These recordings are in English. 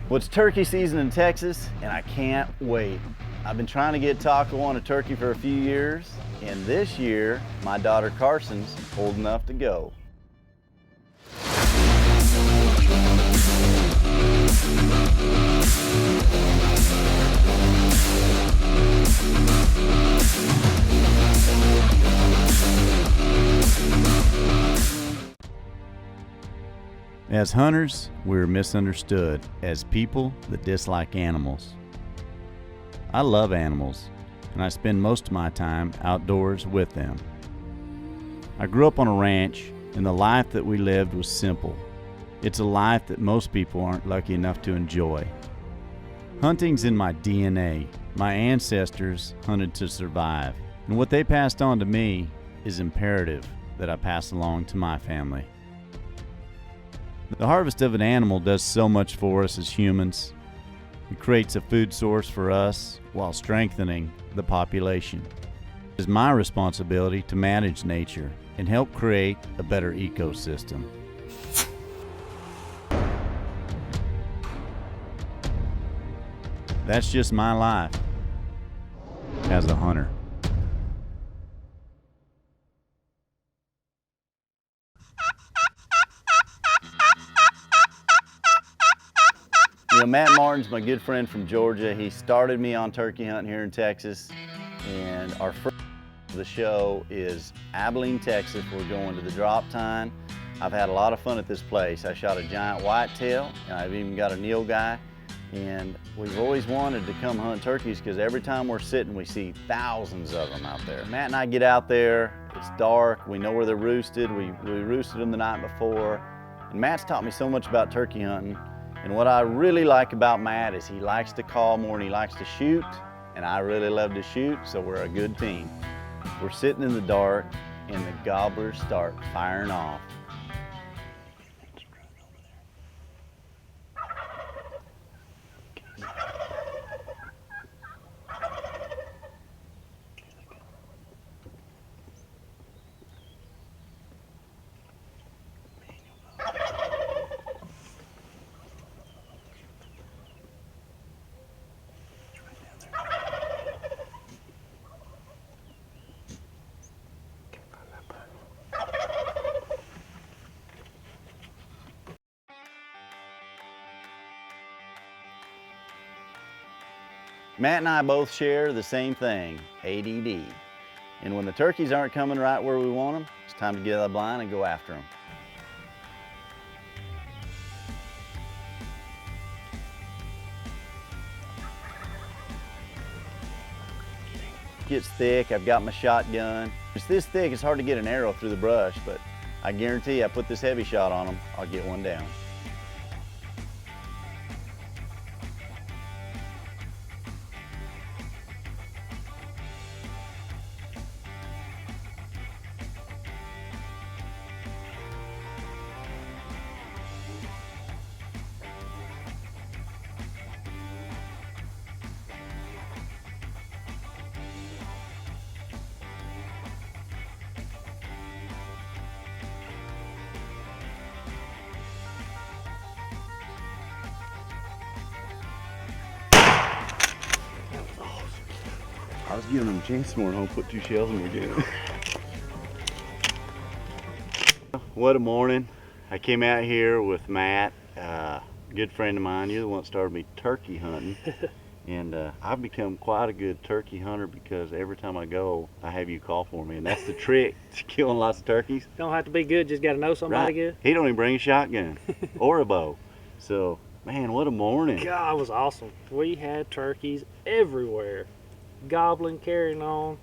Well, it's turkey season in Texas, and I can't wait. I've been trying to get Taco on a turkey for a few years, and this year, my daughter Carson's old enough to go. As hunters, we're misunderstood as people that dislike animals. I love animals, and I spend most of my time outdoors with them. I grew up on a ranch, and the life that we lived was simple. It's a life that most people aren't lucky enough to enjoy. Hunting's in my DNA. My ancestors hunted to survive, and what they passed on to me is imperative that I pass along to my family. The harvest of an animal does so much for us as humans. It creates a food source for us while strengthening the population. It is my responsibility to manage nature and help create a better ecosystem. That's just my life as a hunter. You know, Matt Martin's my good friend from Georgia. He started me on turkey hunting here in Texas, and our first of the show is Abilene, Texas. We're going to the drop tine. I've had a lot of fun at this place. I shot a giant whitetail, and I've even got a nilgai, and we've always wanted to come hunt turkeys because every time we're sitting, we see thousands of them out there. Matt and I get out there, it's dark, we know where they're roosted, we roosted them the night before, and Matt's taught me so much about turkey hunting. And what I really like about Matt is he likes to call more than he likes to shoot, and I really love to shoot, so we're a good team. We're sitting in the dark, and the gobblers start firing off. Matt and I both share the same thing, ADD. And when the turkeys aren't coming right where we want them, it's time to get out of the blind and go after them. It gets thick, I've got my shotgun. It's this thick, it's hard to get an arrow through the brush, but I guarantee I put this heavy shot on them, I'll get one down. I was giving them a chance this morning, I'll put 2 shells in again. What a morning. I came out here with Matt, a good friend of mine. You're the one that started me turkey hunting. And I've become quite a good turkey hunter because every time I go, I have you call for me. And that's the trick to killing lots of turkeys. Don't have to be good, just got to know somebody good. He don't even bring a shotgun or a bow. So, man, what a morning. God, it was awesome. We had turkeys everywhere. Gobbling, carrying on.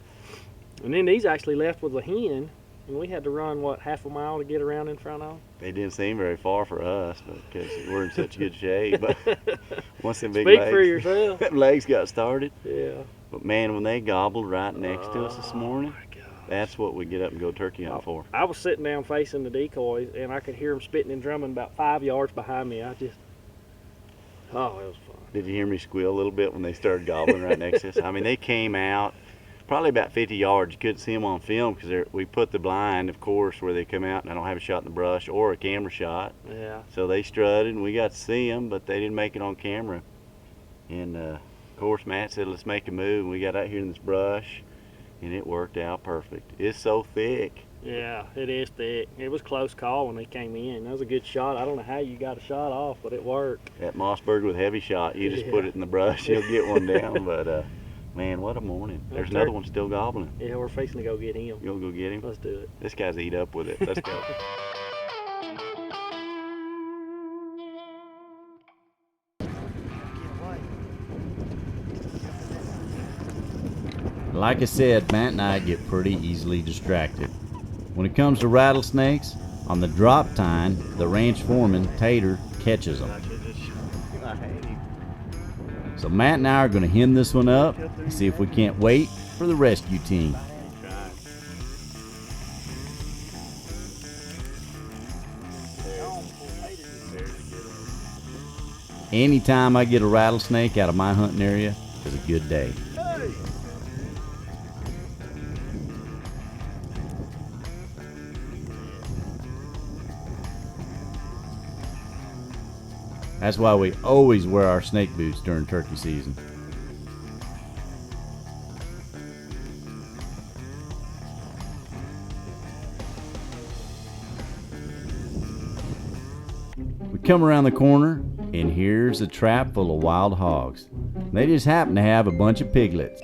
And then these actually left with a hen, and we had to run, what, half a mile to get around in front of them? They didn't seem very far for us because we're in such good shape. But once them big Speak legs, for yourself. legs got started. Yeah. But man, when they gobbled right next to us this morning, my gosh. that's what we get up and go turkey hunting for. I was sitting down facing the decoys, and I could hear them spitting and drumming about 5 yards behind me. Oh, it was fun. Did you hear me squeal a little bit when they started gobbling right next to us? I mean, they came out probably about 50 yards. You couldn't see them on film because we put the blind, of course, where they come out and I don't have a shot in the brush or a camera shot. Yeah. So they strutted and we got to see them, but they didn't make it on camera. And of course, Matt said, let's make a move. And we got out here in this brush and it worked out perfect. It's so thick. Yeah, it is thick. It was close call when they came in. That was a good shot. I don't know how you got a shot off, but it worked. That Mossberg with heavy shot, you just put it in the brush, you'll get one down. But man, what a morning. There's another one still gobbling. Yeah, we're fixing to go get him. You'll go get him? Let's do it. This guy's eat up with it. Let's go. Like I said, Matt and I get pretty easily distracted. When it comes to rattlesnakes, on the drop tine, the ranch foreman, Tater, catches them. So Matt and I are going to hem this one up and see if we can't wait for the rescue team. Anytime I get a rattlesnake out of my hunting area is a good day. That's why we always wear our snake boots during turkey season. We come around the corner and here's a trap full of wild hogs. They just happen to have a bunch of piglets.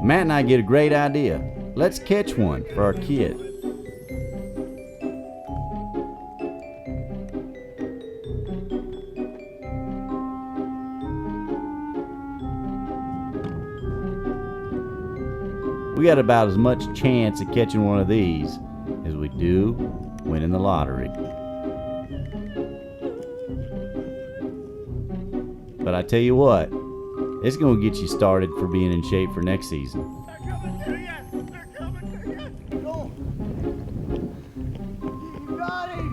Matt and I get a great idea. Let's catch one for our kid. We got about as much chance of catching one of these as we do winning the lottery. But I tell you what, it's going to get you started for being in shape for next season. They're coming to you! They're coming to you! Go! You got him!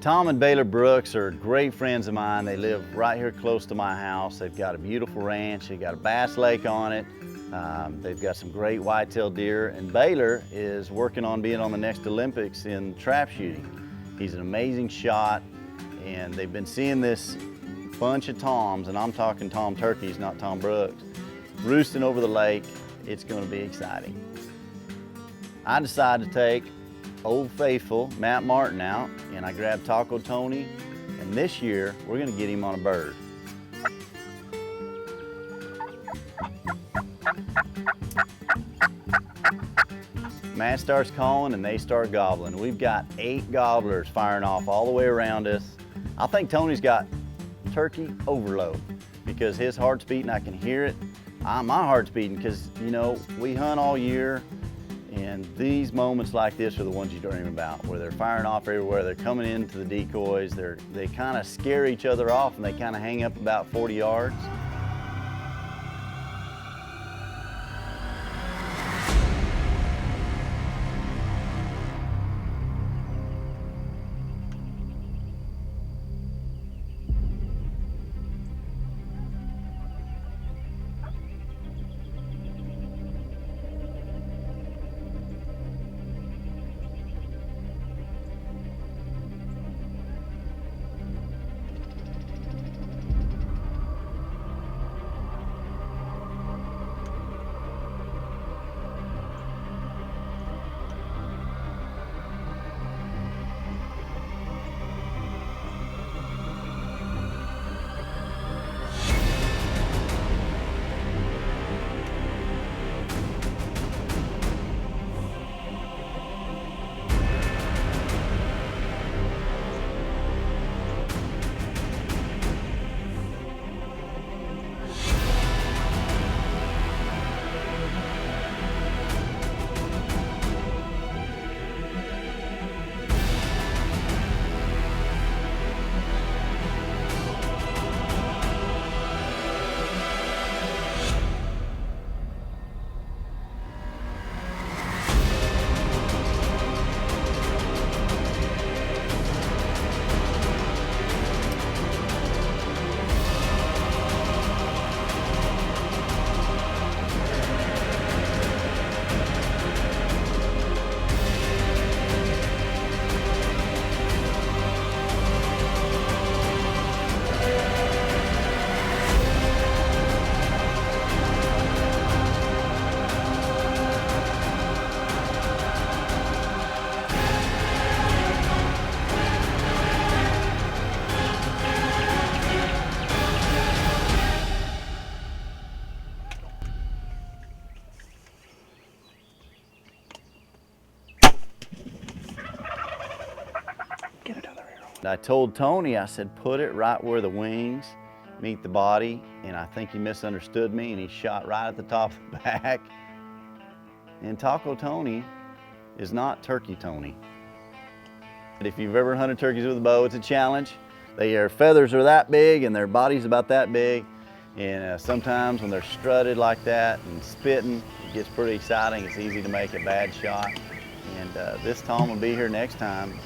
Tom and Baylor Brooks are great friends of mine. They live right here close to my house. They've got a beautiful ranch. They've got a bass lake on it. They've got some great whitetail deer. And Baylor is working on being on the next Olympics in trap shooting. He's an amazing shot, and they've been seeing this bunch of toms, and I'm talking tom turkeys, not Tom Brooks, roosting over the lake. It's going to be exciting. I decided to take Old Faithful Matt Martin out, and I grabbed Taco Tony, and this year we're going to get him on a bird. Matt starts calling and they start gobbling. We've got 8 gobblers firing off all the way around us. I think Tony's got turkey overload because his heart's beating. I can hear it. My heart's beating because, you know, we hunt all year, and these moments like this are the ones you dream about, where they're firing off everywhere. They're coming into the decoys. They kind of scare each other off, and they kind of hang up about 40 yards. I told Tony, I said, put it right where the wings meet the body, and I think he misunderstood me and he shot right at the top of the back. And Taco Tony is not Turkey Tony. If you've ever hunted turkeys with a bow, it's a challenge. Their feathers are that big and their body's about that big. And sometimes when they're strutted like that and spitting, it gets pretty exciting. It's easy to make a bad shot. And this Tom will be here next time.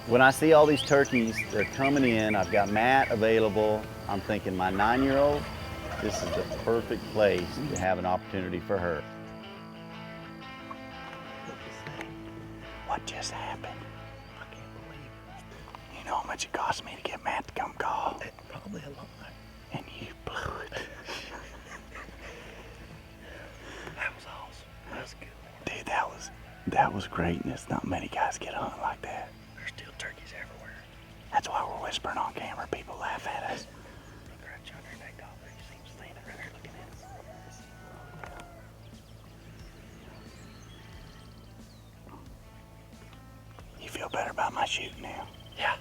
When I see all these turkeys, they're coming in. I've got Matt available. I'm thinking my 9-year-old, this is the perfect place to have an opportunity for her. What just happened? I can't believe it. You know how much it cost me to get Matt to come call? Probably a lot. And you blew it. That was awesome. That was a good one. Dude, that was greatness. Not many guys get a hunt like that. There's still turkeys everywhere. That's why we're whispering on camera. People laugh at us. Look right yonder in that gobbler. You see him standing right there looking at us. You feel better about my shooting now? Yeah.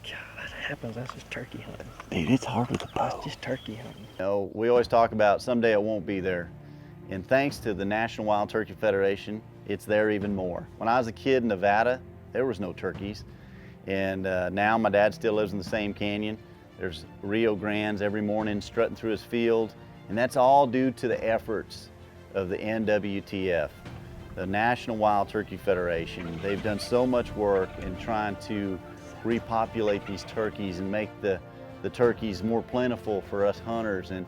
God, that happens. That's just turkey hunting. Dude, it's hard with the bow. That's just turkey hunting. You know, we always talk about someday it won't be there. And thanks to the National Wild Turkey Federation, it's there even more. When I was a kid in Nevada, there was no turkeys. And now my dad still lives in the same canyon. There's Rio Grandes every morning strutting through his field. And that's all due to the efforts of the NWTF, the National Wild Turkey Federation. They've done so much work in trying to repopulate these turkeys and make the turkeys more plentiful for us hunters. And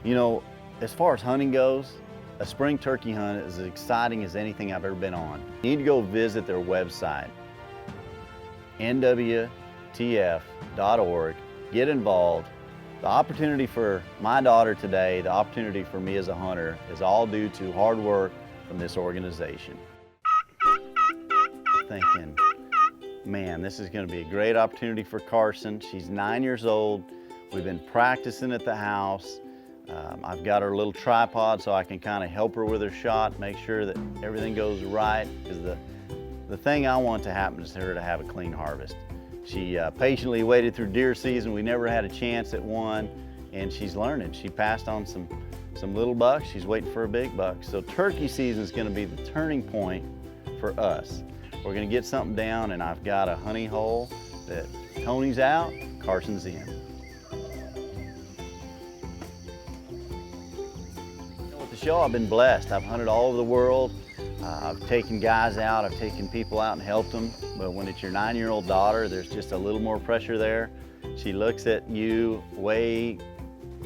you know, as far as hunting goes, a spring turkey hunt is as exciting as anything I've ever been on. You need to go visit their website, nwtf.org, get involved. The opportunity for my daughter today, the opportunity for me as a hunter, is all due to hard work from this organization. Thinking, man, this is going to be a great opportunity for Carson. She's 9 years old. We've been practicing at the house. I've got her little tripod so I can kind of help her with her shot, make sure that everything goes right, because the thing I want to happen is for her to have a clean harvest. She patiently waited through deer season. We never had a chance at one, and she's learning. She passed on some little bucks. She's waiting for a big buck. So turkey season is going to be the turning point for us. We're going to get something down, and I've got a honey hole that Tony's out, Carson's in. With the show, I've been blessed. I've hunted all over the world. I've taken guys out, I've taken people out and helped them, but when it's your 9-year-old daughter, there's just a little more pressure there. She looks at you way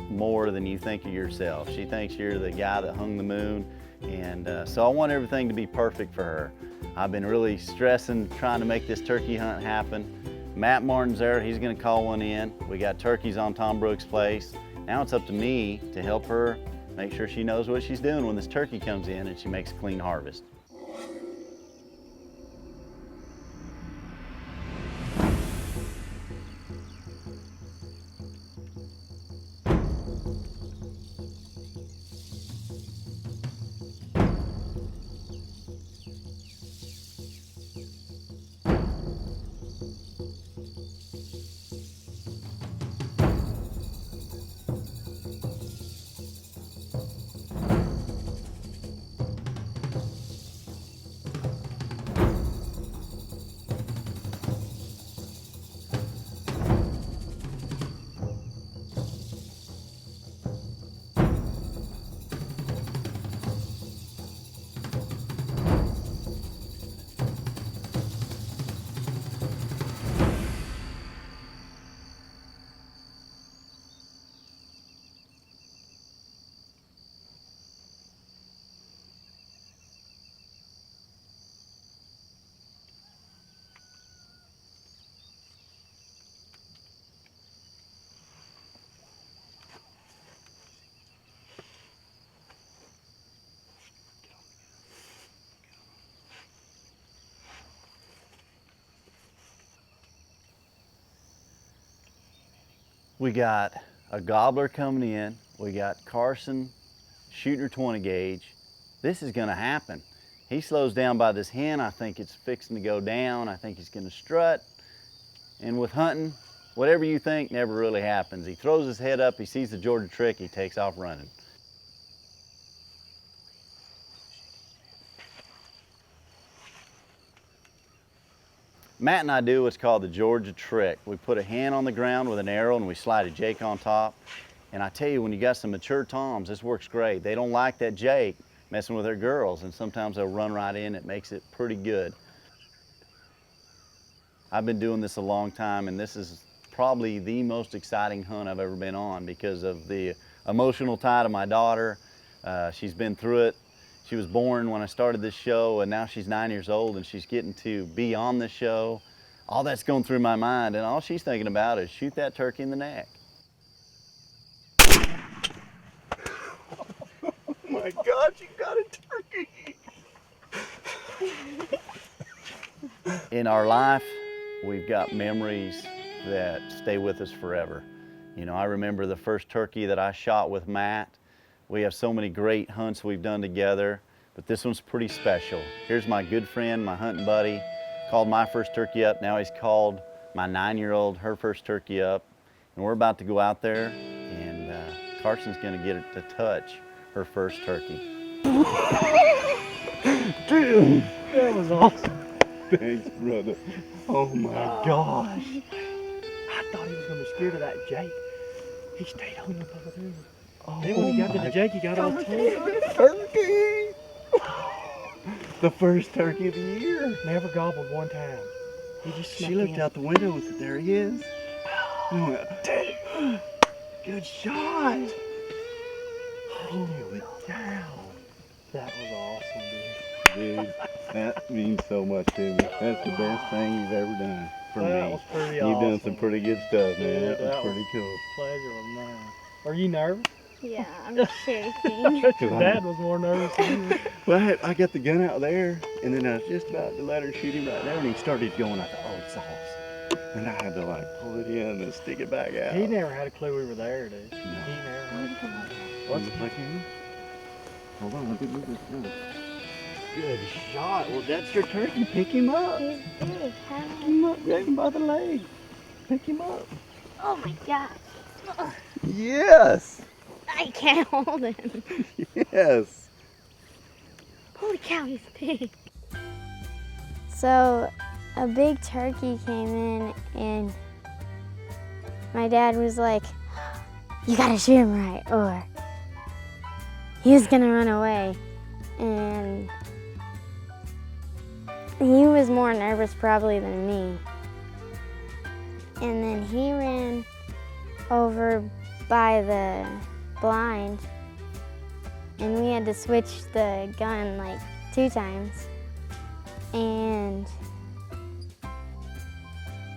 more than you think of yourself. She thinks you're the guy that hung the moon, and so I want everything to be perfect for her. I've been really stressing, trying to make this turkey hunt happen. Matt Martin's there, he's gonna call one in. We got turkeys on Tom Brooks' place. Now it's up to me to help her make sure she knows what she's doing when this turkey comes in and she makes a clean harvest. We got a gobbler coming in. We got Carson shooting her 20 gauge. This is gonna happen. He slows down by this hen. I think it's fixing to go down. I think he's gonna strut. And with hunting, whatever you think never really happens. He throws his head up, he sees the Georgia trick, he takes off running. Matt and I do what's called the Georgia trick. We put a hen on the ground with an arrow and we slide a jake on top. And I tell you, when you got some mature toms, this works great. They don't like that jake messing with their girls, and sometimes they'll run right in. It makes it pretty good. I've been doing this a long time, and this is probably the most exciting hunt I've ever been on because of the emotional tie to my daughter. She's been through it. She was born when I started this show, and now she's 9 years old, and she's getting to be on the show. All that's going through my mind, and all she's thinking about is shoot that turkey in the neck. Oh my God, you got a turkey! In our life, we've got memories that stay with us forever. You know, I remember the first turkey that I shot with Matt. We have so many great hunts we've done together, but this one's pretty special. Here's my good friend, my hunting buddy, called my first turkey up. Now he's called my 9-year-old her first turkey up. And we're about to go out there, and Carson's gonna get it to touch her first turkey. Dude, That was awesome. thanks, brother. Oh my gosh. I thought he was going to be scared of that Jake. He stayed on up over there. Oh Then when he got to the Jake, he got all tense. turkey! The first turkey of the year. Never gobbled one time. He just She snuck looked in. out the window and said, there he is. And I went, dude, good shot. He knew it down. That was awesome, dude. Dude, that means so much to me. That's the best thing you've ever done for That me. was pretty You've awesome. done some pretty good stuff, man. Yeah, That that was pretty cool. Pleasure was mine. Are you nervous? Yeah, I'm shaking. Dad was more nervous than you. Well, I got the gun out there, and then I was just about to let her shoot him right there, and he started going. I thought, oh, it's awesome. And I had to like pull it in and stick it back out. He never had a clue we were there, dude. No. He never had a clue. What's it like him? Hold on, let me move this gun. Good shot. Well, that's your turkey. Pick him up. He's big. Pick him up. Grab him by the leg. Pick him up. Oh my gosh. Yes. I can't hold him. Yes. Holy cow, he's big. So a big turkey came in and my dad was like, you gotta shoot him right or he was gonna run away. And he was more nervous probably than me. And then he ran over by the blind and we had to switch the gun like 2 times. And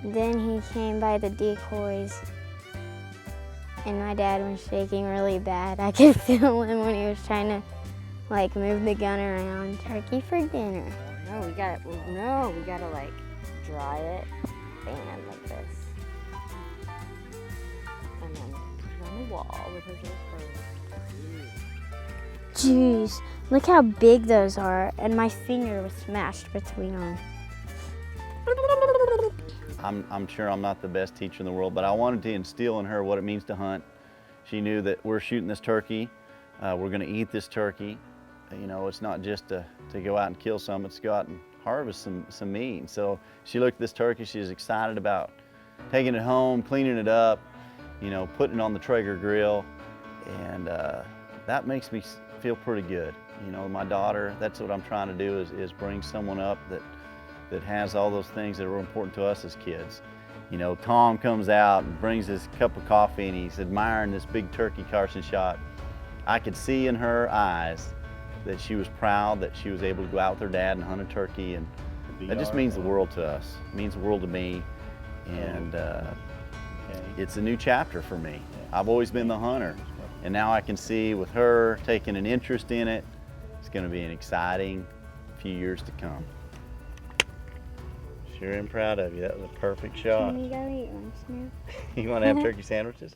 then he came by the decoys and my dad was shaking really bad. I could feel him when he was trying to like move the gun around. Turkey for dinner. No, we gotta like dry it, band like this. And then put it on the wall with his little fur. Jeez, look how big those are, and my finger was smashed between them. I'm sure I'm not the best teacher in the world, but I wanted to instill in her what it means to hunt. She knew that we're shooting this turkey, we're gonna eat this turkey. You know, it's not just to go out and kill some, it's to go out and harvest some meat. And so she looked at this turkey, she was excited about taking it home, cleaning it up, you know, putting it on the Traeger grill, and that makes me feel pretty good. You know, my daughter, that's what I'm trying to do is bring someone up that has all those things that are important to us as kids. You know, Tom comes out and brings his cup of coffee and he's admiring this big turkey Carson shot. I could see in her eyes that she was proud that she was able to go out with her dad and hunt a turkey, and that just means the world to us. It means the world to me, and it's a new chapter for me. I've always been the hunter, and now I can see with her taking an interest in it, it's going to be an exciting few years to come. Sure am proud of you. That was a perfect shot. Can we go eat lunch now? You want to have turkey sandwiches?